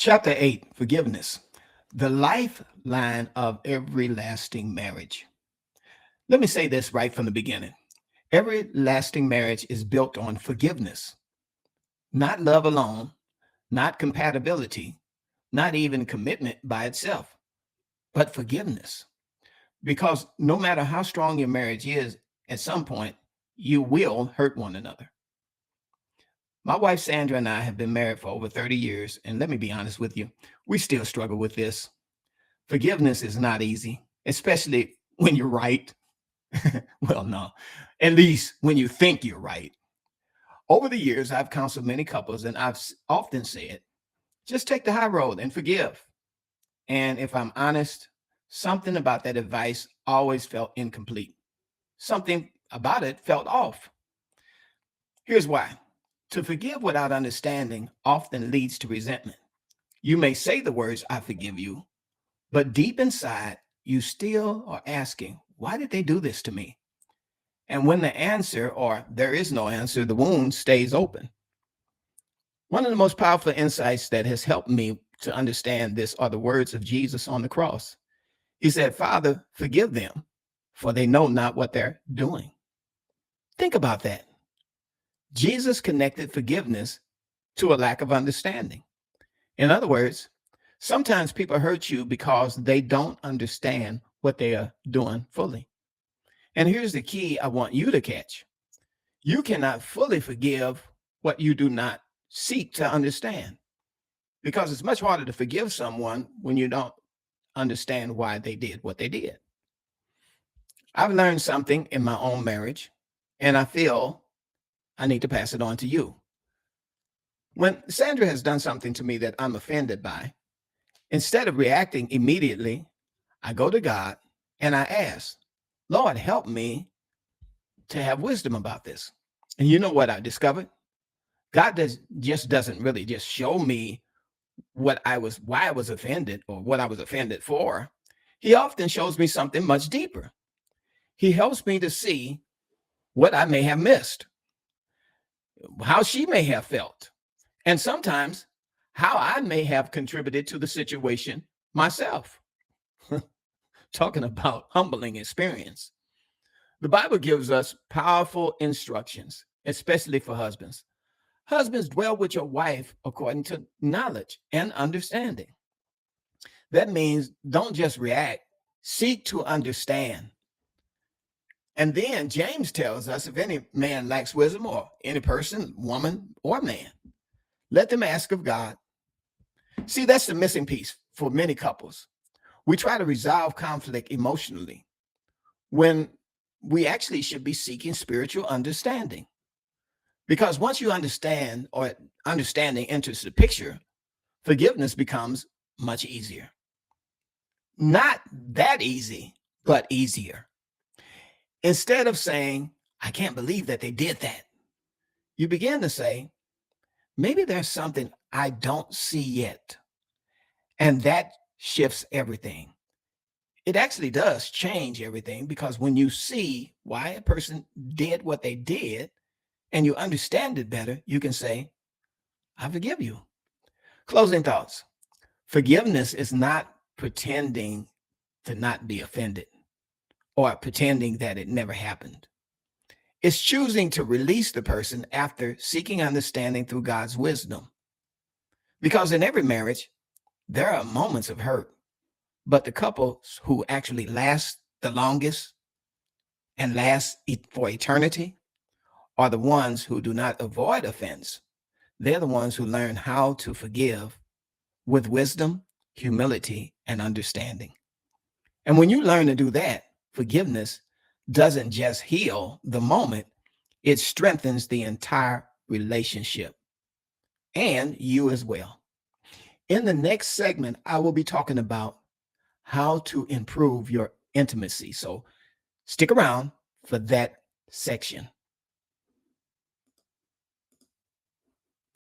Chapter 8, Forgiveness, the lifeline of every lasting marriage. Let me say this right from the beginning. Every lasting marriage is built on forgiveness, not love alone, not compatibility, not even commitment by itself, but forgiveness. Because no matter how strong your marriage is, at some point, you will hurt one another. My wife Sandra and I have been married for over 30 years, and let me be honest with you, we still struggle with this. Forgiveness is not easy, especially when you're right. Well, no, at least when you think you're right. Over the years, I've counseled many couples, and I've often said, just take the high road and forgive. And if I'm honest, something about that advice always felt incomplete. Something about it felt off. Here's why. To forgive without understanding often leads to resentment. You may say the words, I forgive you, but deep inside, you still are asking, why did they do this to me? And when the answer, or there is no answer, the wound stays open. One of the most powerful insights that has helped me to understand this are the words of Jesus on the cross. He said, Father, forgive them, for they know not what they're doing. Think about that. Jesus connected forgiveness to a lack of understanding. In other words, sometimes people hurt you because they don't understand what they are doing fully. And here's the key I want you to catch. You cannot fully forgive what you do not seek to understand, because it's much harder to forgive someone when you don't understand why they did what they did. I've learned something in my own marriage, and I feel I need to pass it on to you. When Sandra has done something to me that I'm offended by, instead of reacting immediately, I go to God and I ask, Lord, help me to have wisdom about this. And you know what I discovered? God just doesn't really just show me why I was offended or what I was offended for. He often shows me something much deeper. He helps me to see what I may have missed, how she may have felt, and sometimes how I may have contributed to the situation myself. Talking about humbling experience. The Bible gives us powerful instructions, especially for husbands. Husbands, dwell with your wife according to knowledge and understanding. That means don't just react, seek to understand. And then James tells us if any man lacks wisdom, or any person, woman or man, let them ask of God. See, that's the missing piece for many couples. We try to resolve conflict emotionally when we actually should be seeking spiritual understanding. Because once you understand, or understanding enters the picture, forgiveness becomes much easier. Not that easy, but easier. Instead of saying, I can't believe that they did that, you begin to say, maybe there's something I don't see yet. And that shifts everything. It actually does change everything, because when you see why a person did what they did and you understand it better, you can say, I forgive you. Closing thoughts. Forgiveness is not pretending to not be offended or pretending that it never happened. It's choosing to release the person after seeking understanding through God's wisdom. Because in every marriage, there are moments of hurt, but the couples who actually last the longest and last for eternity are the ones who do not avoid offense. They're the ones who learn how to forgive with wisdom, humility, and understanding. And when you learn to do that, forgiveness doesn't just heal the moment, it strengthens the entire relationship and you as well. In the next segment, I will be talking about how to improve your intimacy. So stick around for that section.